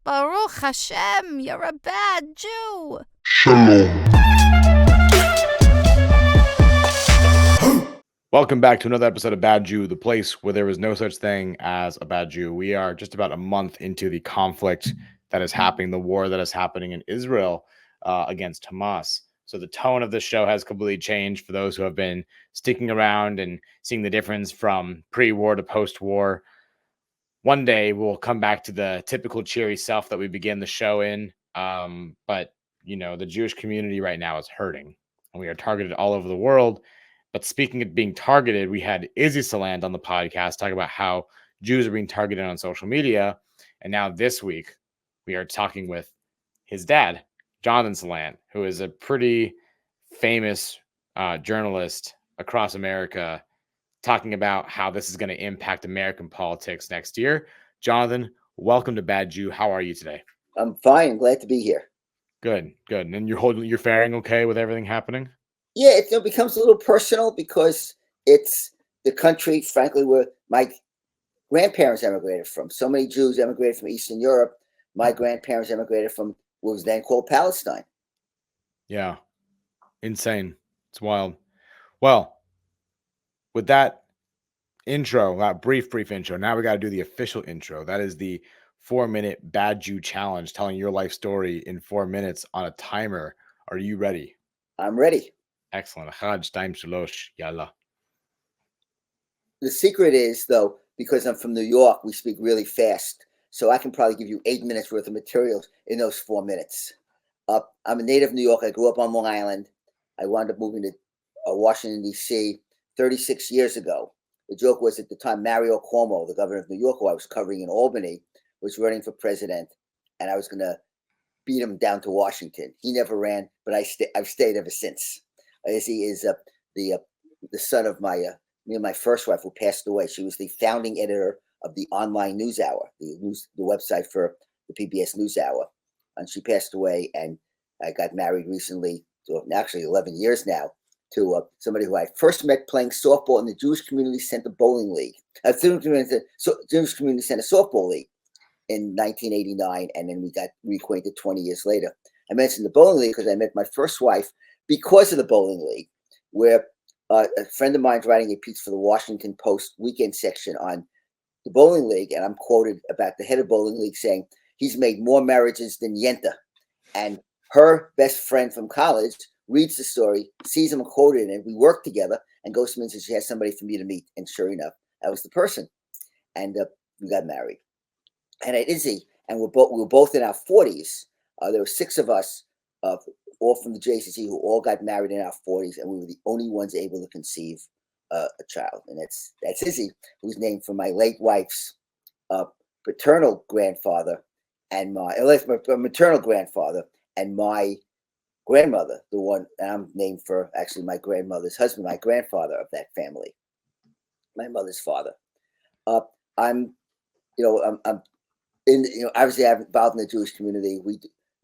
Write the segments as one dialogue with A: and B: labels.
A: Baruch Hashem, you're a bad Jew.
B: Shalom.
C: Welcome back to another episode of Bad Jew, the place where there is no such thing as a bad Jew. We are just about a month into the conflict that is happening, the war that is happening in Israel against Hamas. So the tone of this show has completely changed for those who have been sticking around and seeing the difference from pre-war to post-war. One day we'll come back to the typical cheery self that we begin the show in. But, you know, the Jewish community right now is hurting, and we are targeted all over the world. But speaking of being targeted, we had Izzy Salant on the podcast talk about how Jews are being targeted on social media. And now this week, we are talking with his dad, Jonathan Salant, who is a pretty famous journalist across America, talking about how this is going to impact American politics next year. Jonathan, welcome to Bad Jew. How are you today?
D: I'm fine. Glad to be here.
C: Good. And you're faring okay with everything happening?
D: Yeah, it becomes a little personal because it's the country, frankly, where my grandparents emigrated from. So many Jews emigrated from Eastern Europe. My grandparents emigrated from what was then called Palestine.
C: Yeah. Insane. It's wild. Well, with that intro, that brief intro, now we got to do the official intro. That is the 4-minute Bad Jew challenge, telling your life story in 4 minutes on a timer. Are you ready?
D: I'm ready.
C: Excellent. Chaj, time shalosh, yalla.
D: The secret is, though, because I'm from New York, we speak really fast. So I can probably give you 8 minutes worth of materials in those 4 minutes. I'm a native New York. I grew up on Long Island. I wound up moving to Washington, D.C. 36 years ago. The joke was at the time Mario Cuomo, the governor of New York, who I was covering in Albany, was running for president, and I was going to beat him down to Washington. He never ran, but I've stayed ever since. Izzy is the son of me and my first wife, who passed away. She was the founding editor of the online news hour, the website for the PBS NewsHour, and she passed away. And I got married recently, actually 11 years now, to somebody who I first met playing softball in the Jewish Community Center Bowling League, Jewish Community Center Softball League in 1989, and then we got reacquainted 20 years later. I mentioned the bowling league because I met my first wife because of the bowling league, where a friend of mine's writing a piece for the Washington Post weekend section on the bowling league, and I'm quoted about the head of bowling league saying he's made more marriages than Yenta. And her best friend from college reads the story, sees him quoted in it. We work together, and goes to me and says she has somebody for me to meet. And sure enough, that was the person. And we got married. And at Izzy, and we were both in our 40s. There were 6 of us, all from the JCC, who all got married in our 40s, and we were the only ones able to conceive a child. And that's Izzy, who's named for my late wife's paternal grandfather and my maternal grandfather, and my grandmother, the one, and I'm named for actually my grandmother's husband, my grandfather of that family, my mother's father. I'm obviously I'm involved in the Jewish community.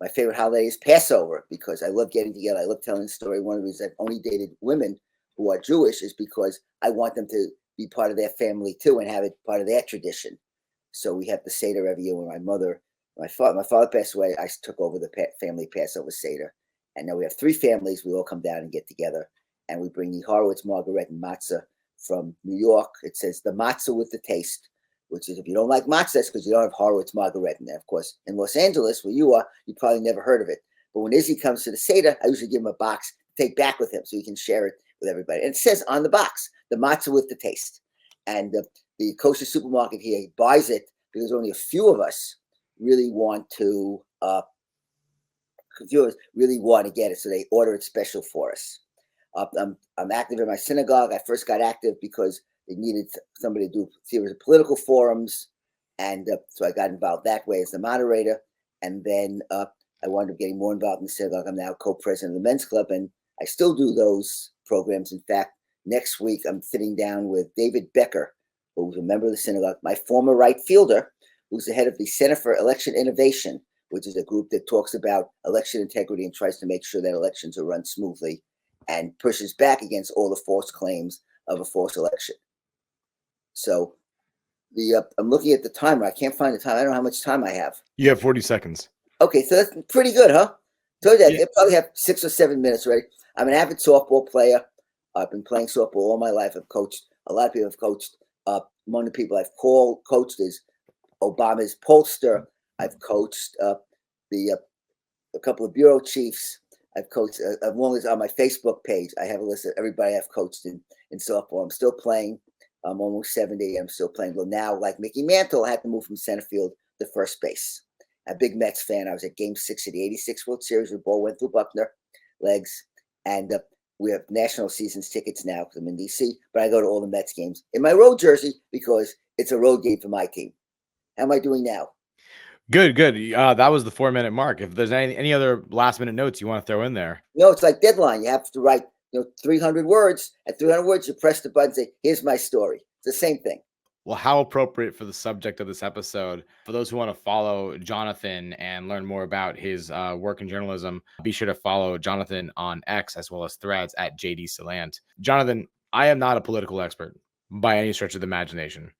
D: My favorite holiday is Passover because I love getting together. I love telling the story. One of the reasons I've only dated women who are Jewish is because I want them to be part of their family too and have it part of their tradition. So we have the Seder every year when my father passed away. I took over the family Passover Seder. And now we have 3 families. We all come down and get together, and we bring the Horowitz margarette and matzah from New York. It says the matzah with the taste, which is, if you don't like matzah, that's because you don't have Horowitz margarette. And of course, in Los Angeles, where you are, you probably never heard of it. But when Izzy comes to the Seder, I usually give him a box to take back with him so he can share it with everybody. And it says on the box, the matzah with the taste. And the kosher supermarket here, he buys it because only a few of us really want to get it. So they order it special for us. I'm active in my synagogue. I first got active because they needed somebody to do series of political forums, and so I got involved that way as the moderator. And then I wound up getting more involved in the synagogue. I'm now co-president of the men's club, and I still do those programs. In fact, next week I'm sitting down with David Becker, who's a member of the synagogue, my former right fielder, who's the head of the Center for Election Innovation, which is a group that talks about election integrity and tries to make sure that elections are run smoothly and pushes back against all the false claims of a false election. So I'm looking at the timer. I can't find the time. I don't know how much time I have.
C: You have 40 seconds.
D: Okay, so that's pretty good, huh? So that
C: Yeah.
D: they probably have 6 or 7 minutes ready. I'm an avid softball player. I've been playing softball all my life. I've coached. A lot of people have coached. Among the people I've coached is Obama's pollster. I've coached a couple of bureau chiefs. I've coached as long as on my Facebook page. I have a list of everybody I've coached in softball. I'm still playing. I'm almost 70. I'm still playing. But now, like Mickey Mantle, I had to move from center field to first base. I'm a big Mets fan. I was at Game 6 of the '86 World Series. The ball went through Buckner legs, and we have national seasons tickets now because I'm in DC. But I go to all the Mets games in my road jersey because it's a road game for my team. How am I doing now?
C: Good. That was the 4-minute mark. If there's any other last minute notes you want to throw in there.
D: It's like deadline. You have to write 300 words. At 300 words, you press the button and say, here's my story. It's the same thing.
C: Well, how appropriate for the subject of this episode. For those who want to follow Jonathan and learn more about his work in journalism, be sure to follow Jonathan on X as well as Threads at JD Salant. Jonathan, I am not a political expert by any stretch of the imagination,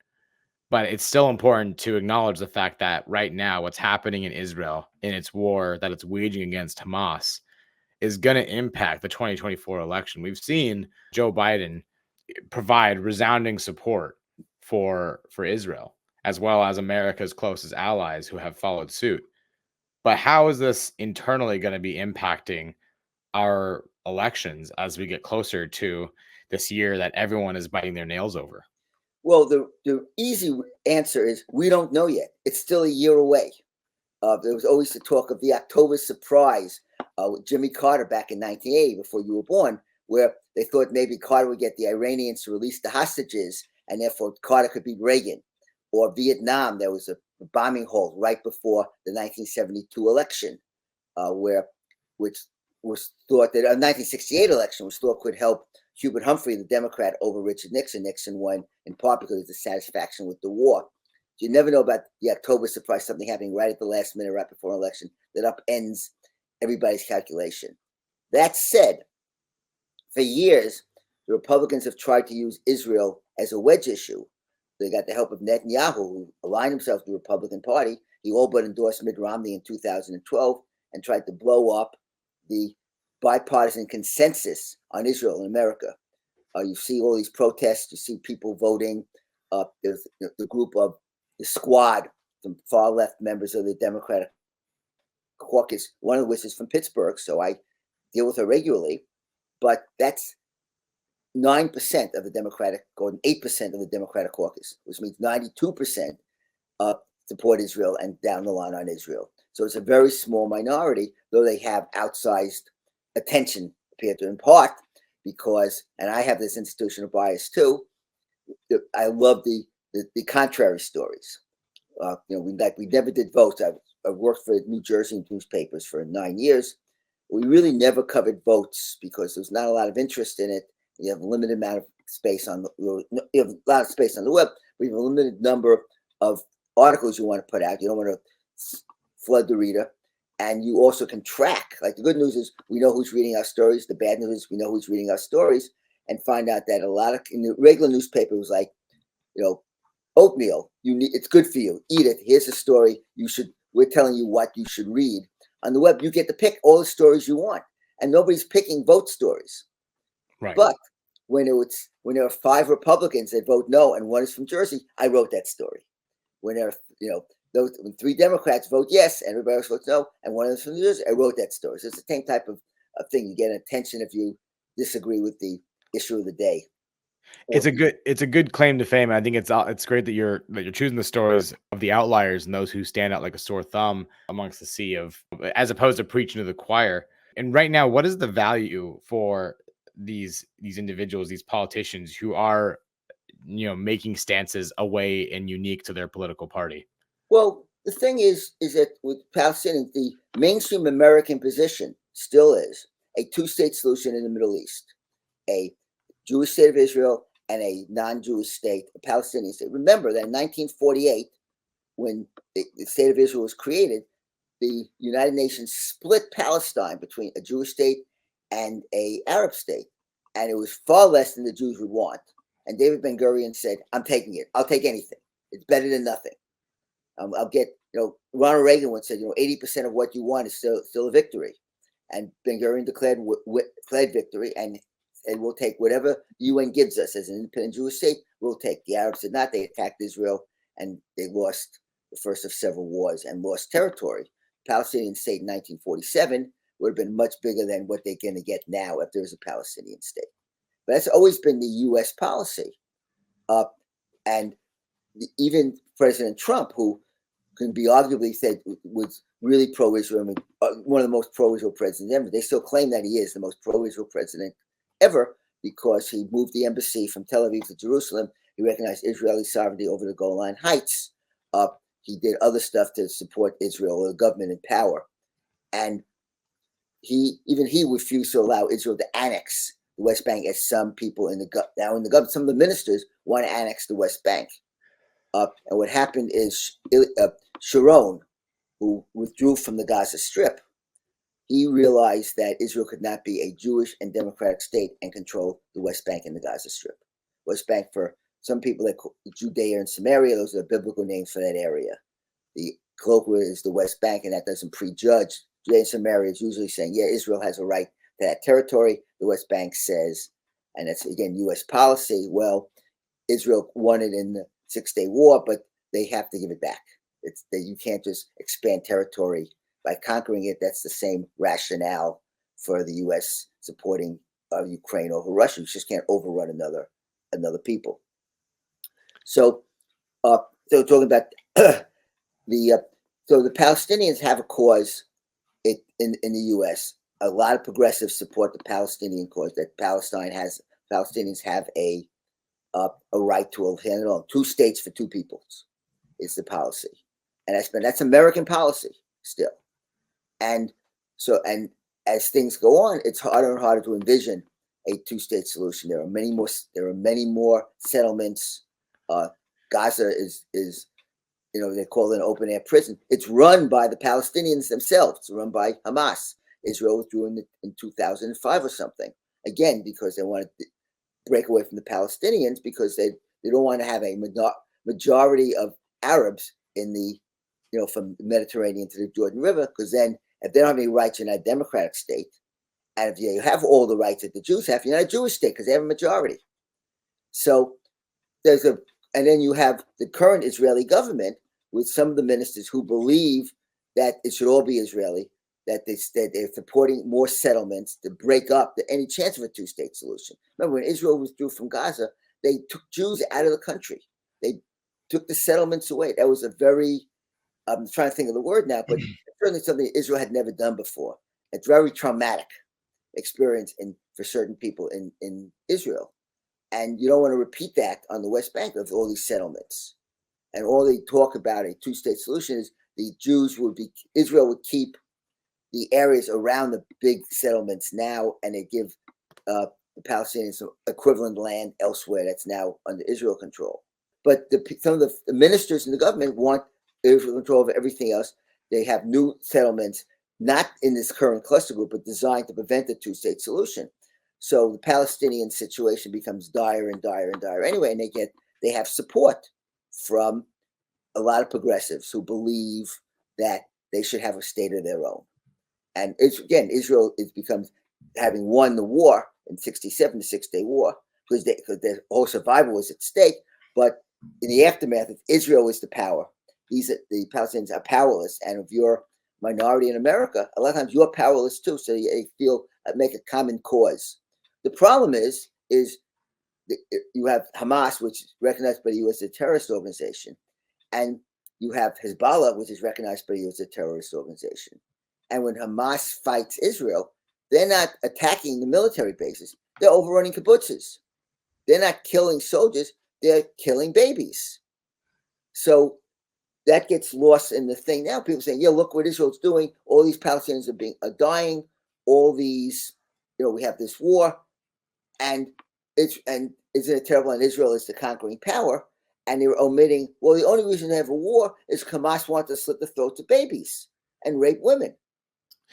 C: but it's still important to acknowledge the fact that right now what's happening in Israel in its war that it's waging against Hamas is going to impact the 2024 election. We've seen Joe Biden provide resounding support for Israel, as well as America's closest allies who have followed suit. But how is this internally going to be impacting our elections as we get closer to this year that everyone is biting their nails over?
D: Well, the easy answer is we don't know yet. It's still a year away. There was always the talk of the October surprise with Jimmy Carter back in 1980, before you were born, where they thought maybe Carter would get the Iranians to release the hostages, and therefore Carter could beat Reagan. Or Vietnam, there was a bombing halt right before the 1972 election, which was thought that a 1968 election was thought could help Hubert Humphrey, the Democrat, over Richard Nixon. Nixon won in part because of the satisfaction with the war. You never know about the October surprise, something happening right at the last minute, right before an election, that upends everybody's calculation. That said, for years, the Republicans have tried to use Israel as a wedge issue. They got the help of Netanyahu, who aligned himself with the Republican Party. He all but endorsed Mitt Romney in 2012 and tried to blow up the bipartisan consensus on Israel in America. You see all these protests. You see people voting. There's the group of the squad, some far left members of the Democratic caucus, one of which is from Pittsburgh, so I deal with her regularly. But that's 9% of the Democratic, or 8% of the Democratic caucus, which means 92% support Israel and down the line on Israel. So it's a very small minority, though they have outsized attention, appeared to, in part because, and I have this institutional bias too, I love the contrary stories. We never did votes. I worked for New Jersey newspapers for 9 years. We really never covered votes because there's not a lot of interest in it. You have a limited amount of space on you have a lot of space on the web. We have a limited number of articles you want to put out. You don't want to flood the reader. And you also can track. Like, the good news is we know who's reading our stories. The bad news is we know who's reading our stories, and find out that a lot of, in the regular newspaper, it was like, oatmeal, it's good for you. Eat it. Here's a story. We're telling you what you should read. On the web, you get to pick all the stories you want, and nobody's picking vote stories.
C: Right.
D: But when there are 5 Republicans that vote no, and one is from Jersey, I wrote that story. When there are, when 3 Democrats vote yes, and everybody else votes no, and one of them from New Jersey, I wrote that story. So it's the same type of thing. You get attention if you disagree with the issue of the day.
C: It's a good claim to fame. I think it's great that you're choosing the stories of the outliers and those who stand out like a sore thumb amongst the sea of, as opposed to preaching to the choir. And right now, what is the value for these individuals, these politicians who are, making stances away and unique to their political party?
D: Well, the thing is that with Palestinians, the mainstream American position still is a 2-state solution in the Middle East, a Jewish state of Israel and a non-Jewish state, a Palestinian state. Remember that in 1948, when the state of Israel was created, the United Nations split Palestine between a Jewish state and an Arab state, and it was far less than the Jews would want. And David Ben-Gurion said, "I'm taking it. I'll take anything." It's better than nothing. I'll get, Ronald Reagan once said, 80% of what you want is still a victory. And Ben Gurion declared victory, and we'll take whatever UN gives us as an independent Jewish state. We'll take. The Arabs did not. They attacked Israel, and they lost the first of several wars and lost territory. The Palestinian state in 1947 would have been much bigger than what they're going to get now if there's a Palestinian state. But that's always been the U.S. policy. And even President Trump, who can be arguably said was really pro-Israel, one of the most pro-Israel presidents ever. They still claim that he is the most pro-Israel president ever because he moved the embassy from Tel Aviv to Jerusalem. He recognized Israeli sovereignty over the Golan Heights. He did other stuff to support Israel, the government in power. And he refused to allow Israel to annex the West Bank, as some people in the government, some of the ministers want to annex the West Bank. And what happened is Sharon, who withdrew from the Gaza Strip, he realized that Israel could not be a Jewish and democratic state and control the West Bank and the Gaza Strip. West Bank, for some people, they call Judea and Samaria. Those are the biblical names for that area. The colloquial is the West Bank, and that doesn't prejudge. Judea and Samaria is usually saying, yeah, Israel has a right to that territory. The West Bank says, and that's, again, U.S. policy, well, Israel won it in the Six-Day War, but they have to give it back. It's that you can't just expand territory by conquering it. That's the same rationale for the U.S. supporting Ukraine over Russia. You just can't overrun another people. So talking about so the Palestinians have a cause in the U.S. A lot of progressives support the Palestinian cause, that Palestinians have a right to handle it all. 2 states for 2 peoples is the policy, and that's American policy still. And so, and as things go on, it's harder and harder to envision a 2-state solution. There are many more settlements. Gaza is they call it an open air prison. It's run by the Palestinians themselves. It's run by Hamas. Israel withdrew in 2005 or something, again because they wanted to break away from the Palestinians, because they don't want to have a majority of Arabs in the from the Mediterranean to the Jordan River, because then if they don't have any rights, you're not a democratic state, and if you have all the rights that the Jews have, you're not a Jewish state because they have a majority. So and then you have the current Israeli government with some of the ministers who believe that it should all be Israeli, that they're supporting more settlements to break up any chance of a 2-state solution. Remember, when Israel withdrew from Gaza, they took Jews out of the country. They took the settlements away. That was a very, I'm trying to think of the word now, but certainly something Israel had never done before. It's a very traumatic experience for certain people in Israel. And you don't want to repeat that on the West Bank with all these settlements. And all they talk about a 2-state solution is Israel would keep the areas around the big settlements now, and they give the Palestinians some equivalent land elsewhere that's now under Israel control. But some of the ministers in the government want Israel control over everything else. They have new settlements, not in this current cluster group, but designed to prevent the 2-state solution. So the Palestinian situation becomes dire and dire and dire anyway, and they have support from a lot of progressives who believe that they should have a state of their own. And Israel becomes, having won the war in '67, the Six-Day War, because their whole survival was at stake. But in the aftermath, Israel is the power. The Palestinians are powerless, and if you're a minority in America, a lot of times you're powerless too. So they make a common cause. The problem is you have Hamas, which is recognized by the U.S. as a terrorist organization, and you have Hezbollah, which is recognized by the U.S. as a terrorist organization. And when Hamas fights Israel, they're not attacking the military bases. They're overrunning kibbutzes. They're not killing soldiers. They're killing babies. So that gets lost in the thing. Now people saying, yeah, look what Israel's doing. All these Palestinians are dying. All these, we have this war. And isn't it terrible? And Israel is the conquering power. And they're omitting, well, the only reason they have a war is Hamas wants to slit the throats of babies and rape women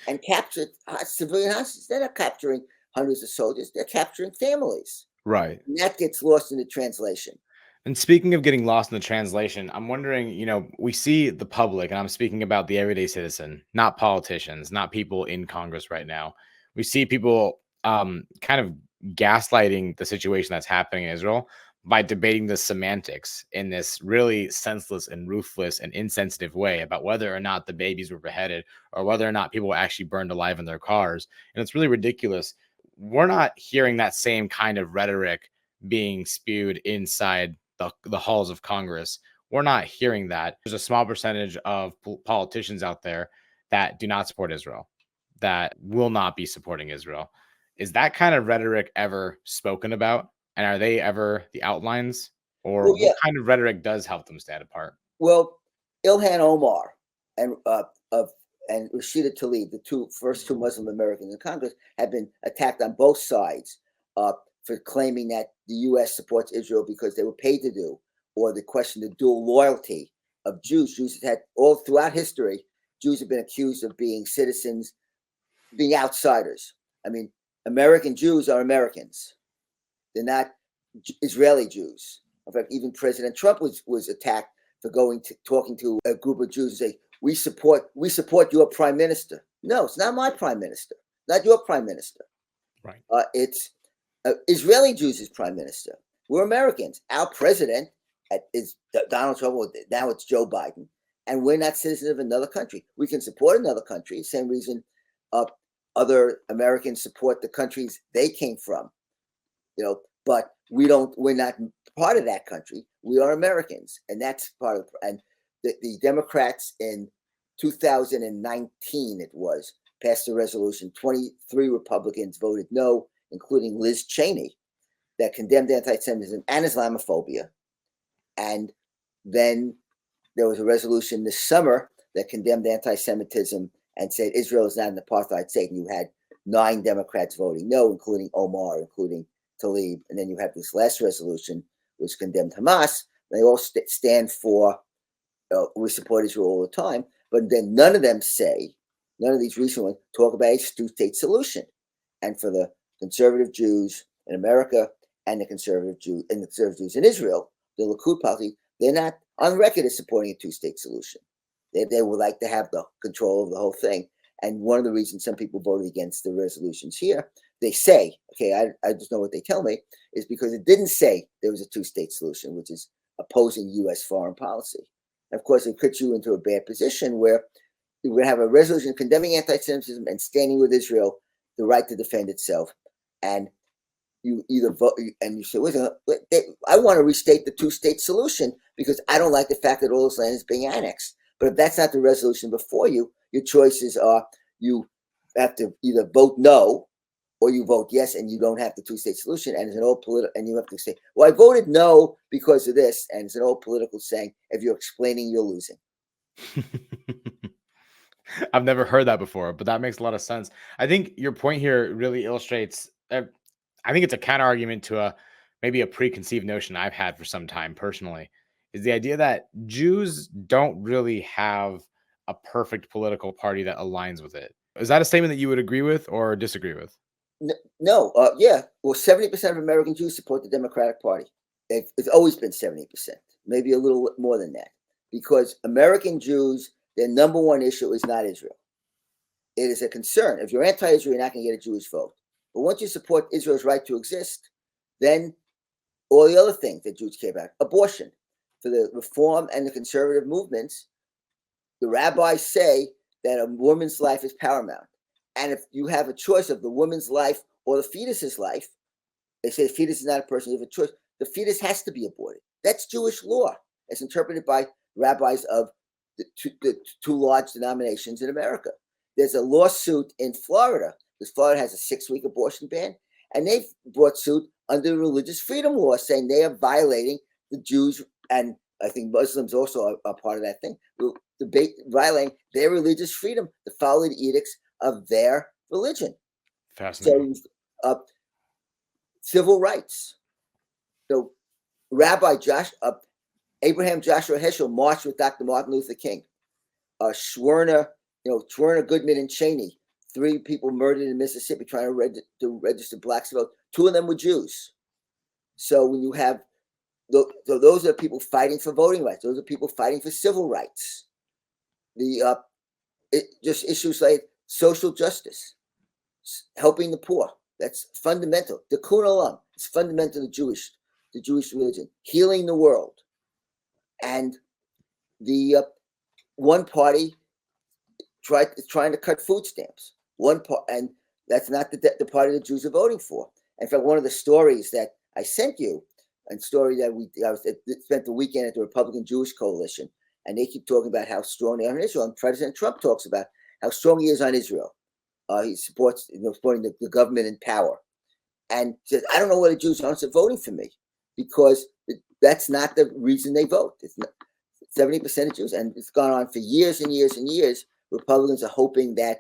D: and capture civilian hostages. They're not capturing hundreds of soldiers. They're capturing families.
C: Right.
D: And that gets lost in the translation.
C: And speaking of getting lost in the translation, I'm wondering, we see the public, and I'm speaking about the everyday citizen, not politicians, not people in Congress right now. We see people kind of gaslighting the situation that's happening in Israel by debating the semantics in this really senseless and ruthless and insensitive way about whether or not the babies were beheaded or whether or not people were actually burned alive in their cars. And it's really ridiculous. We're not hearing that same kind of rhetoric being spewed inside the halls of Congress. We're not hearing that. There's a small percentage of politicians out there that do not support Israel, that will not be supporting Israel. Is that kind of rhetoric ever spoken about? And are they ever the outlines? Or
D: Well,
C: what
D: yeah.
C: kind of rhetoric does help them stand apart?
D: Well, Ilhan Omar and and Rashida Tlaib, the first two Muslim Americans in Congress, have been attacked on both sides for claiming that the U.S. supports Israel because they were paid to do, or the question of dual loyalty of Jews. Jews have had all throughout history. Jews have been accused of being citizens, being outsiders. I mean, American Jews are Americans. They're not Israeli Jews. In fact, even President Trump was attacked for talking to a group of Jews and say, we support your prime minister. No, it's not my prime minister, not your prime minister.
C: Right.
D: It's Israeli Jews as prime minister. We're Americans. Our president is Donald Trump. Now it's Joe Biden, and we're not citizens of another country. We can support another country. Same reason other Americans support the countries they came from. But we're not part of that country. We are Americans, and that's part of. And the Democrats in 2019, it was passed a resolution. 23 Republicans voted no, including Liz Cheney, that condemned anti-Semitism and Islamophobia. And then there was a resolution this summer that condemned anti-Semitism and said Israel is not an apartheid state. And you had 9 Democrats voting no, including Omar, including Tlaib. And then you have this last resolution, which condemned Hamas. They all stand for, we support Israel all the time. But then none of these recent ones talk about a two-state solution. And for the conservative Jews in America and the conservative Jews in Israel, the Likud party, they're not on record as supporting a two-state solution. They would like to have the control of the whole thing. And one of the reasons some people voted against the resolutions here, they say, okay, I just know what they tell me, is because it didn't say there was a two-state solution, which is opposing U.S. foreign policy. And of course, it puts you into a bad position where you're going to have a resolution condemning anti-Semitism and standing with Israel, the right to defend itself. And you either vote and you say, I want to restate the two-state solution because I don't like the fact that all this land is being annexed. But if that's not the resolution before you, your choices are you have to either vote no or you vote yes, and you don't have the two-state solution. And it's an old political, and you have to say, well, I voted no because of this. And it's an old political saying, if you're explaining, you're losing.
C: I've never heard that before, but that makes a lot of sense. I think your point here really illustrates, I think it's a counter argument to maybe a preconceived notion I've had for some time personally, is the idea that Jews don't really have a perfect political party that aligns with it. Is that a statement that you would agree with or disagree with?
D: No, yeah. Well, 70% of American Jews support the Democratic Party. It's always been 70%, maybe a little more than that, because American Jews, their number one issue is not Israel. It is a concern. If you're anti-Israel, you're not going to get a Jewish vote. But once you support Israel's right to exist, then all the other things that Jews care about, abortion, for the reform and the conservative movements, the rabbis say that a woman's life is paramount. And if you have a choice of the woman's life or the fetus's life, they say the fetus is not a person, you have a choice. The fetus has to be aborted. That's Jewish law. It's interpreted by rabbis of the two large denominations in America. There's a lawsuit in Florida because Florida has a 6-week abortion ban, and they've brought suit under the religious freedom law saying they are violating the Jews, and I think Muslims also are part of that thing, violating their religious freedom to follow the edicts of their religion.
C: Fascinating.
D: So, civil rights. So, Rabbi Abraham Joshua Heschel marched with Dr. Martin Luther King. Schwerner Goodman and Cheney, 3 people murdered in Mississippi trying to register blacks to vote. 2 of them were Jews. So when you have So those are people fighting for voting rights. Those are people fighting for civil rights. Just issues like social justice, helping the poor. That's fundamental. Tikkun olam is fundamental to the Jewish religion. Healing the world, and the one party trying to cut food stamps. And that's not the party the Jews are voting for. In fact, one of the stories that I sent you, a story that I spent the weekend at the Republican Jewish Coalition, and they keep talking about how strong they are in Israel. And President Trump talks about how strong he is on Israel. He supports, supporting the government in power, and says, "I don't know why the Jews aren't voting for me, because that's not the reason they vote. It's not 70% of Jews, and it's gone on for years and years and years. Republicans are hoping that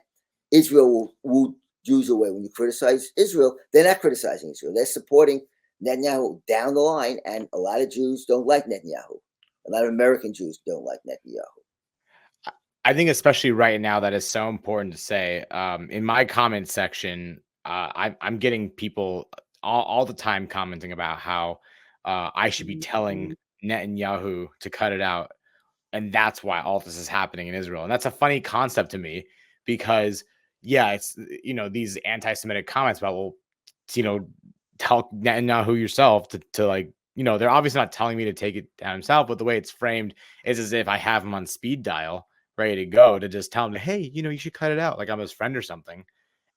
D: Israel will woo Jews away. When you criticize Israel, they're not criticizing Israel; they're supporting Netanyahu down the line. And a lot of Jews don't like Netanyahu. A lot of American Jews don't like Netanyahu."
C: I think especially right now that is so important to say. In my comment section, I'm getting people all the time commenting about how I should be telling Netanyahu to cut it out, and that's why all this is happening in Israel. And that's a funny concept to me because, yeah, it's these anti-Semitic comments about, well, tell Netanyahu yourself to like, they're obviously not telling me to take it down himself, but the way it's framed is as if I have him on speed dial, ready to go, to just tell him, hey, you should cut it out, like I'm his friend or something.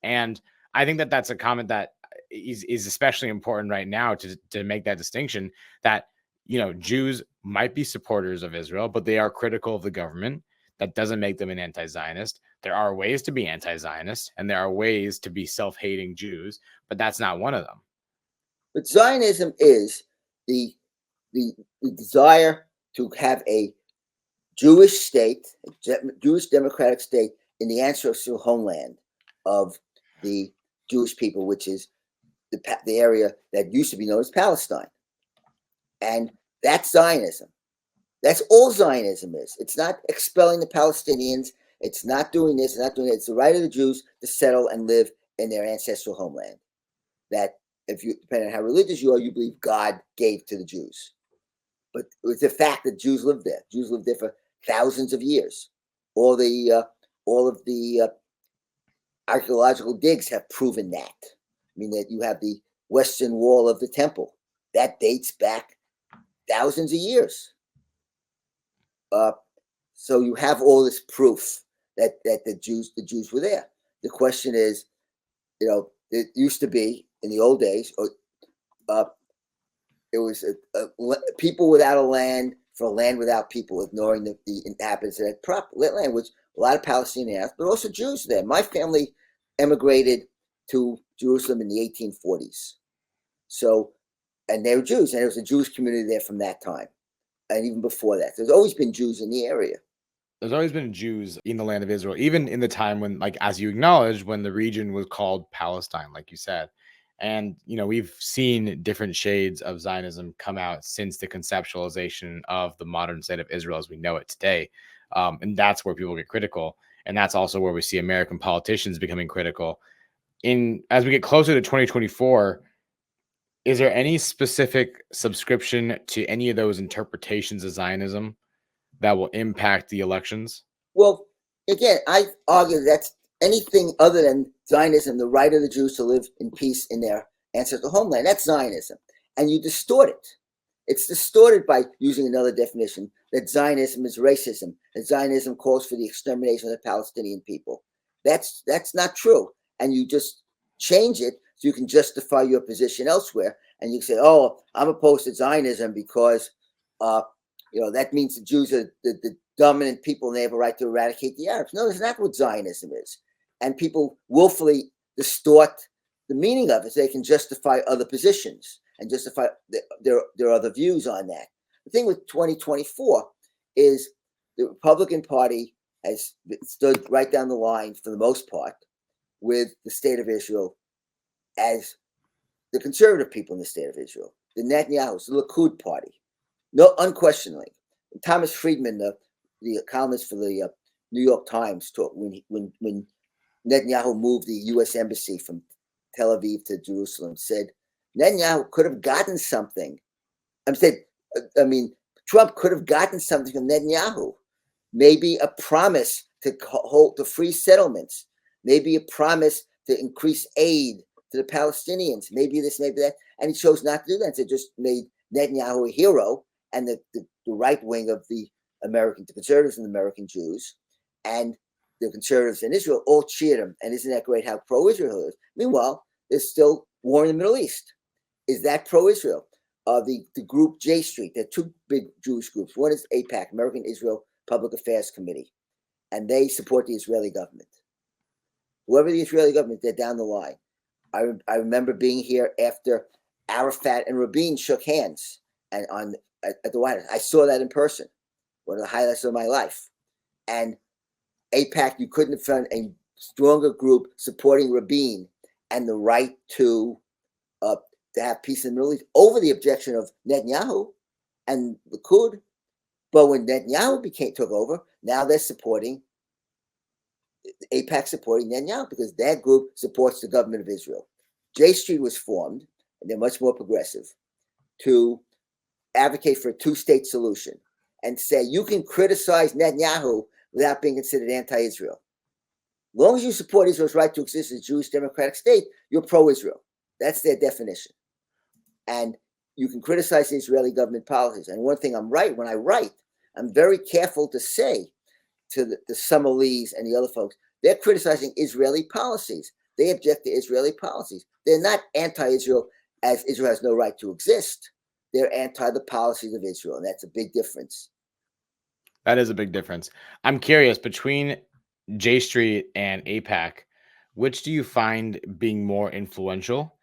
C: And I think that that's a comment that is especially important right now to make that distinction that, Jews might be supporters of Israel, but they are critical of the government. That doesn't make them an anti-Zionist. There are ways to be anti-Zionist, and there are ways to be self-hating Jews, but that's not one of them.
D: But Zionism is the desire to have a Jewish state, a Jewish democratic state in the ancestral homeland of the Jewish people, which is the area that used to be known as Palestine. And that's Zionism. That's all Zionism is. It's not expelling the Palestinians. It's not doing this. It's not doing that. It's the right of the Jews to settle and live in their ancestral homeland. That, depending on how religious you are, you believe God gave to the Jews. But it's a fact that Jews lived there. Jews lived there for thousands of years. All of the archaeological digs have proven that. I mean, that you have the Western Wall of the Temple that dates back thousands of years. So you have all this proof that the Jews were there. The question is, it used to be in the old days, it was people without a land for a land without people, ignoring the inhabitants of that proper land, which a lot of Palestinians, but also Jews there. My family emigrated to Jerusalem in the 1840s. So, and they were Jews, and there was a Jewish community there from that time. And even before that, there's always been Jews in the area.
C: There's always been Jews in the land of Israel, even in the time when, like, as you acknowledged, when the region was called Palestine, like you said. And, we've seen different shades of Zionism come out since the conceptualization of the modern state of Israel as we know it today. And that's where people get critical. And that's also where we see American politicians becoming critical. As we get closer to 2024, is there any specific subscription to any of those interpretations of Zionism that will impact the elections?
D: Well, again, I argue that's anything other than Zionism, the right of the Jews to live in peace in their ancestral homeland. That's Zionism. And you distort it. It's distorted by using another definition, that Zionism is racism, that Zionism calls for the extermination of the Palestinian people. That's not true. And you just change it so you can justify your position elsewhere. And you say, oh, I'm opposed to Zionism because that means the Jews are the dominant people and they have a right to eradicate the Arabs. No, that's not what Zionism is. And people willfully distort the meaning of it so they can justify other positions and justify their other views on that. The thing with 2024 is the Republican Party has stood right down the line for the most part with the state of Israel as the conservative people in the state of Israel, the Netanyahu's, the Likud party. No, unquestionably. Thomas Friedman, the columnist for the New York Times, talked when Netanyahu moved the U.S. embassy from Tel Aviv to Jerusalem, said Netanyahu could have gotten something. I said I mean, Trump could have gotten something from Netanyahu, maybe a promise to free settlements, maybe a promise to increase aid to the Palestinians, maybe this, maybe that, and he chose not to do that. So just made Netanyahu a hero, and the right wing of the conservatives and the American Jews, and the conservatives in Israel all cheered him. And isn't that great how pro-Israel is? Meanwhile, there's still war in the Middle East. Is that pro-Israel? The group J Street, there are two big Jewish groups. One is AIPAC, American Israel Public Affairs Committee, and they support the Israeli government. Whoever the Israeli government, they're down the line. I remember being here after Arafat and Rabin shook hands and at the White House. I saw that in person, one of the highlights of my life. And AIPAC, you couldn't have found a stronger group supporting Rabin and the right to have peace in the Middle East over the objection of Netanyahu and Likud. But when Netanyahu took over, now they're supporting AIPAC, supporting Netanyahu, because that group supports the government of Israel. J Street was formed, and they're much more progressive, to advocate for a two-state solution and say you can criticize Netanyahu without being considered anti-Israel. As long as you support Israel's right to exist as a Jewish democratic state, you're pro-Israel. That's their definition. And you can criticize the Israeli government policies. And one thing when I write, I'm very careful to say to the Somalis and the other folks, they're criticizing Israeli policies. They object to Israeli policies. They're not anti-Israel, as Israel has no right to exist. They're anti the policies of Israel, and that's a big difference.
C: That is a big difference. I'm curious, between J Street and AIPAC, which do you find being more influential,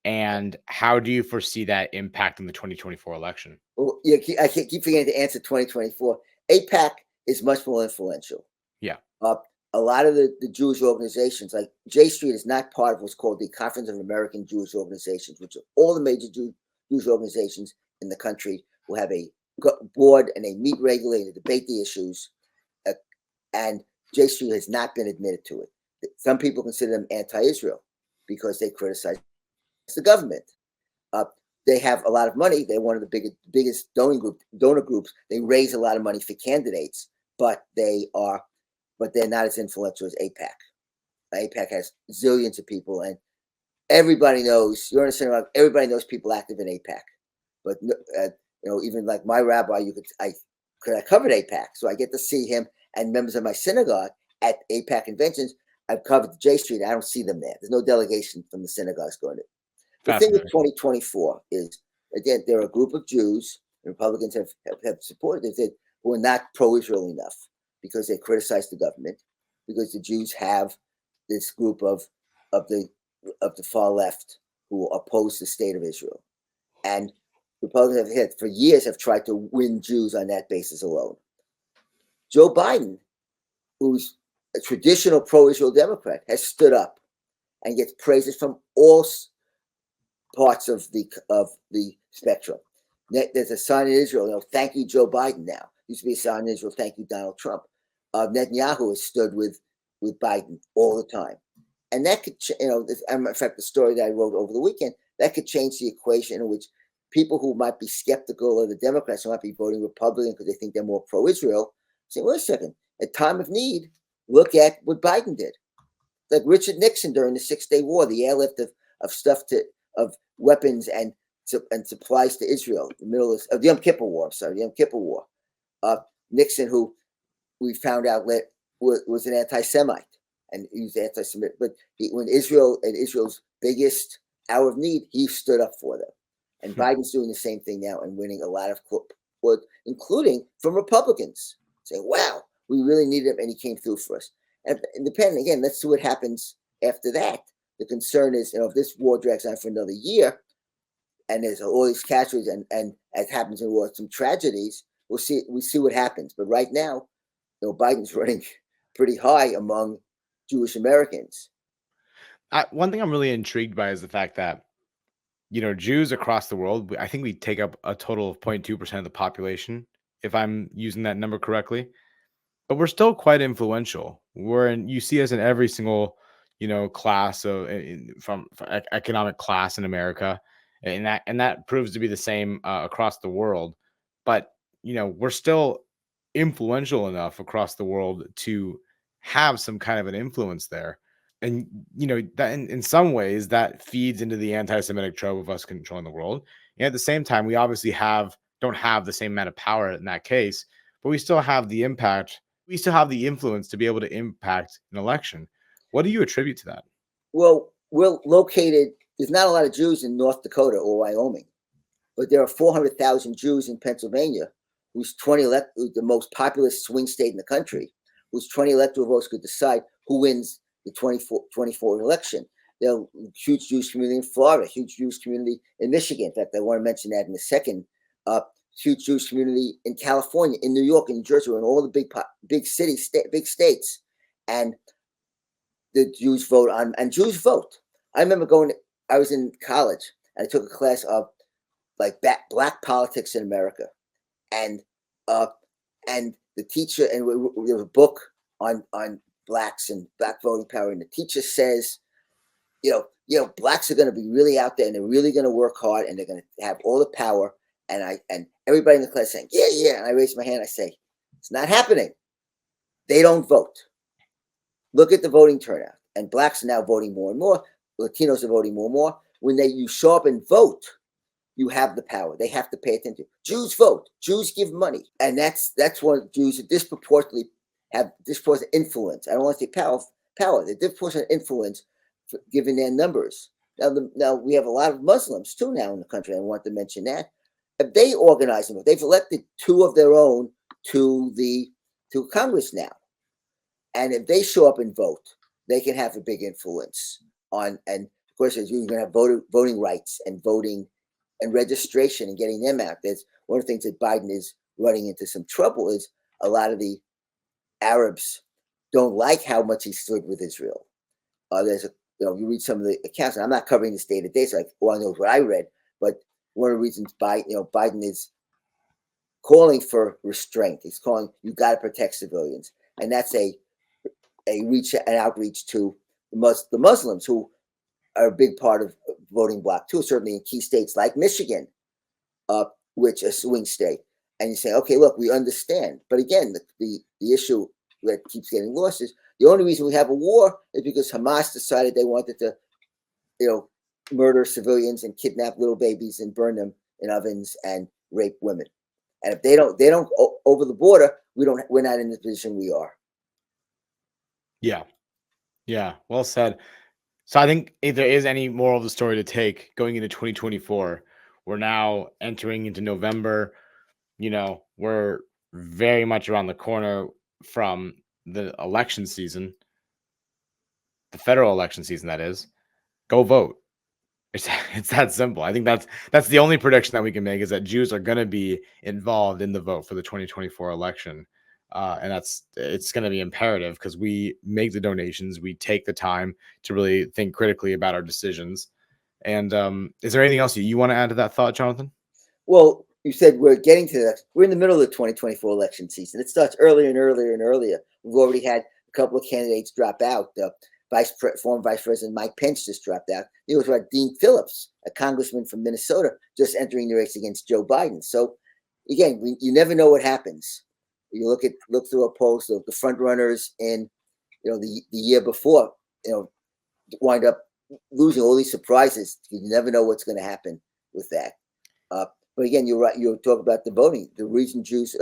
C: and how do you foresee that impacting the 2024 election?
D: Well, yeah, I keep forgetting to answer 2024. AIPAC is much more influential.
C: Yeah.
D: A lot of the Jewish organizations, like J Street, is not part of what's called the Conference of American Jewish Organizations, which are all the major Jewish organizations in the country will have a board, and they meet regularly to debate the issues. And J Street has not been admitted to it. Some people consider them anti-Israel because they criticize the government. They have a lot of money. They're one of the biggest donor groups. They raise a lot of money for candidates, but they're not as influential as AIPAC. AIPAC has zillions of people, and everybody knows. You understand? Everybody knows people active in AIPAC. But even like my rabbi, I covered AIPAC, so I get to see him and members of my synagogue at AIPAC conventions. I've covered J Street. I don't see them there. There's no delegation from the synagogues going to. The thing with 2024 is, again, there are a group of Jews, Republicans have supported it, who are not pro-Israel enough because they criticize the government, because the Jews have this group of the far left who oppose the state of Israel. And Republicans for years have tried to win Jews on that basis alone. Joe Biden, who's a traditional pro-Israel Democrat, has stood up and gets praises from all parts of the spectrum. There's a sign in Israel, thank you, Joe Biden. Now used to be a sign in Israel, thank you, Donald Trump. Netanyahu has stood with Biden all the time, and that could, in fact, the story that I wrote over the weekend, that could change the equation in which people who might be skeptical of the Democrats, who might be voting Republican because they think they're more pro-Israel, say, wait a second, at time of need, look at what Biden did. Like Richard Nixon during the 6-Day War, the airlift of stuff of weapons and supplies to Israel, the middle of the Yom Kippur War. The Yom Kippur War. Nixon, who we found out was an anti-Semite, and he was anti-Semitic. But when Israel's biggest hour of need, he stood up for them. And Biden's doing the same thing now and winning a lot of support, including from Republicans, saying, "Wow, we really needed him, and he came through for us." And depending, again, let's see what happens after that. The concern is, if this war drags on for another year, and there's all these casualties, and as happens in war, some tragedies, we'll see what happens. But right now, Biden's running pretty high among Jewish Americans.
C: One thing I'm really intrigued by is the fact that, Jews across the world, I think we take up a total of 0.2% of the population, if I'm using that number correctly. But we're still quite influential. You see us in every single, class from economic class in America, and that proves to be the same across the world. but we're still influential enough across the world to have some kind of an influence there. And that in some ways that feeds into the anti-Semitic trope of us controlling the world. And at the same time, we obviously don't have the same amount of power in that case, but we still have the impact. We still have the influence to be able to impact an election. What do you attribute to that?
D: Well, we're located. There's not a lot of Jews in North Dakota or Wyoming, but there are 400,000 Jews in Pennsylvania, whose the most populous swing state in the country, whose 20 electoral votes could decide who wins the 24 election. There are a huge Jewish community in Florida, huge Jewish community in Michigan. In fact, I want to mention that in a second. Huge Jewish community in California, in New York, in New Jersey, in all the big cities, big states, and the Jews vote on. And Jews vote. I remember I was in college and I took a class of like black politics in America, and the teacher, and there was a book on blacks and black voting power, and the teacher says, blacks are going to be really out there and they're really going to work hard and they're going to have all the power. And everybody in the class saying, yeah. And I raise my hand. I say, it's not happening. They don't vote. Look at the voting turnout. And blacks are now voting more and more. Latinos are voting more and more. When you show up and vote, you have the power. They have to pay attention. Jews vote. Jews give money. And that's what Jews disproportionately have disproportionate influence. I don't want to say power. They disproportionate influence given their numbers. Now we have a lot of Muslims too now in the country. I want to mention that. If they organize them, they've elected two of their own to Congress now. And if they show up and vote, they can have a big influence on, and of course, you're going to have voting rights and voting and registration and getting them out. That's one of the things that Biden is running into some trouble is a lot of the Arabs don't like how much he stood with Israel. You read some of the accounts, and I'm not covering this day to day, so all I know is what I read, but one of the reasons Biden is calling for restraint. He's calling, you got to protect civilians. And that's an outreach to the Muslims, who are a big part of voting bloc too, certainly in key states like Michigan, which is a swing state. And you say, okay, look, we understand. But again, the issue that keeps getting lost is the only reason we have a war is because Hamas decided they wanted to, murder civilians and kidnap little babies and burn them in ovens and rape women. And if they don't over the border, we're not in the position we are.
C: Yeah, well said. So I think if there is any moral of the story to take going into 2024, we're now entering into November. We're very much around the corner from the election season, the federal election season, that is. Go vote. It's that simple. I think that's the only prediction that we can make, is that Jews are going to be involved in the vote for the 2024 election. And it's going to be imperative because we make the donations, we take the time to really think critically about our decisions. And is there anything else you want to add to that thought, Jonathan?
D: Well, you said we're getting to that. We're in the middle of the 2024 election season. It starts earlier and earlier and earlier. We've already had a couple of candidates drop out. Former Vice President Mike Pence just dropped out. It was about Dean Phillips, a congressman from Minnesota, just entering the race against Joe Biden. So again, you never know what happens. You look through a polls, the front runners in the year before wind up losing all these surprises. You never know what's going to happen with that. But again, you're right. You talk about the voting. The reason Jews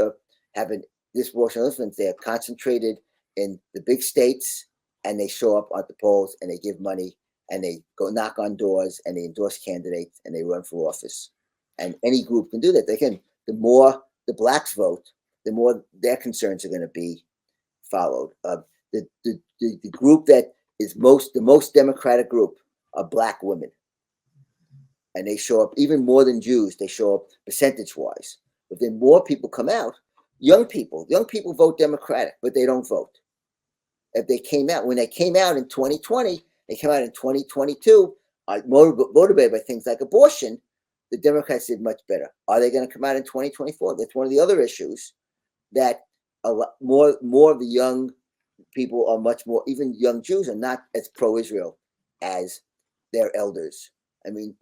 D: have a disproportionate influence, they're concentrated in the big states, and they show up at the polls and they give money and they go knock on doors and they endorse candidates and they run for office. And any group can do that. The more the blacks vote, the more their concerns are going to be followed. The group that is the most democratic group are black women. And they show up even more than Jews. They show up percentage wise. But then more people come out. Young people vote Democratic, but they don't vote. When they came out in 2020, they came out in 2022, motivated by things like abortion. The Democrats did much better. Are they going to come out in 2024? That's one of the other issues, that a lot more of the young people are much more, even young Jews are not as pro-Israel as their elders. I mean,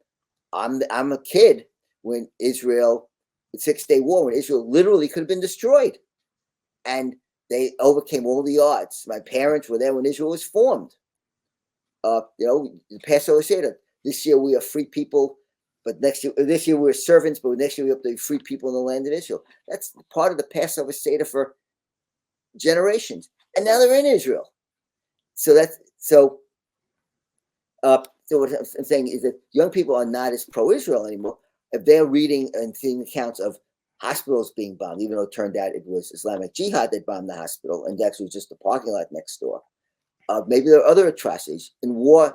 D: I'm a kid when Israel the 6-Day War when Israel literally could have been destroyed. And they overcame all the odds. My parents were there when Israel was formed. The Passover Seder. This year we are free people, but this year we're servants, but next year we have to be free people in the land of Israel. That's part of the Passover Seder for generations. And now they're in Israel. So what I'm saying is that young people are not as pro-Israel anymore. If they're reading and seeing accounts of hospitals being bombed, even though it turned out it was Islamic Jihad that bombed the hospital, and that was just a parking lot next door. Maybe there are other atrocities. In war,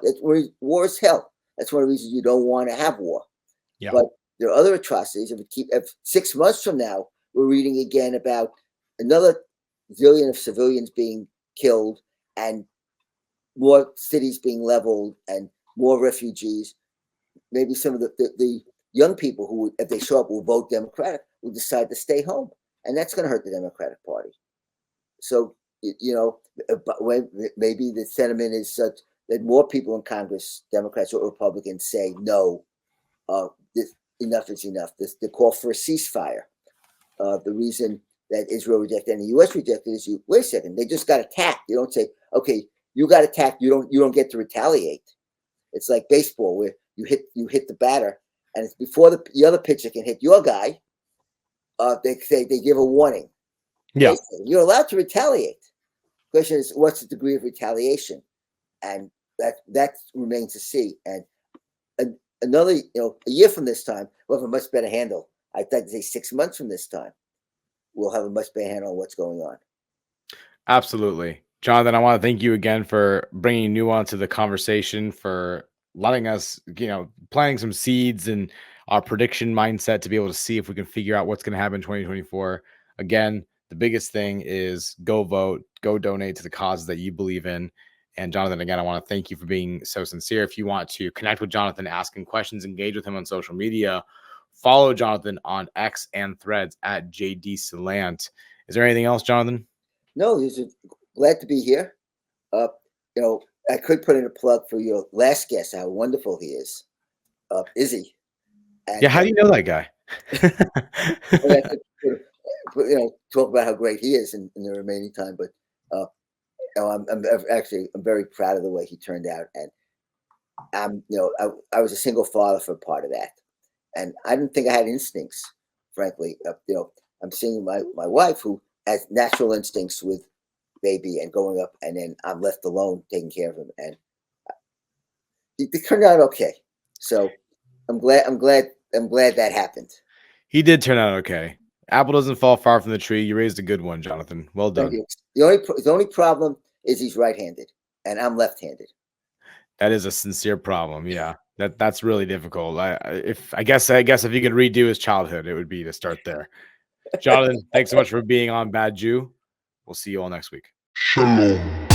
D: war is hell. That's one of the reasons you don't want to have war.
C: Yeah.
D: But there are other atrocities. If 6 months from now, we're reading again about another zillion of civilians being killed and more cities being leveled and more refugees, maybe some of the young people who, if they show up, will vote Democratic, will decide to stay home. And that's going to hurt the Democratic Party. So, maybe the sentiment is such that more people in Congress, Democrats or Republicans, say, no, enough is enough. The call for a ceasefire. The reason that Israel rejected and the U.S. rejected is, wait a second, they just got attacked. You don't say, okay, you got attacked, you don't get to retaliate. It's like baseball where you hit the batter, and it's before the other pitcher can hit your guy. They give a warning.
C: Yeah,
D: you're allowed to retaliate. Question is, what's the degree of retaliation, and that remains to see. And another, a year from this time, we'll have a much better handle. I'd like to say 6 months from this time, we'll have a much better handle on what's going on.
C: absolutely. Jonathan, I want to thank you again for bringing nuance to the conversation, for letting us, planting some seeds and our prediction mindset to be able to see if we can figure out what's going to happen in 2024. Again, the biggest thing is go vote, go donate to the causes that you believe in. And Jonathan, again, I want to thank you for being so sincere. If you want to connect with Jonathan, ask him questions, engage with him on social media, follow Jonathan on X and Threads at JD Salant. Is there anything else, Jonathan?
D: No, glad to be here. I could put in a plug for your last guest, how wonderful he is, Izzy. And,
C: yeah, how do you know that guy?
D: Talk about how great he is in the remaining time. But I'm very proud of the way he turned out, and I was a single father for part of that, and I didn't think I had instincts, frankly. I'm seeing my wife who has natural instincts with baby and going up, and then I'm left alone taking care of him, and it turned out okay. So I'm glad that happened.
C: He did turn out okay. Apple doesn't fall far from the tree. You raised a good one, Jonathan. Well done.
D: The only problem is he's right-handed and I'm left-handed.
C: That is a sincere problem. Yeah, that's really difficult. I guess if you could redo his childhood, it would be to start there. Jonathan, thanks so much for being on Bad Jew. We'll see you all next week.
B: Shalom.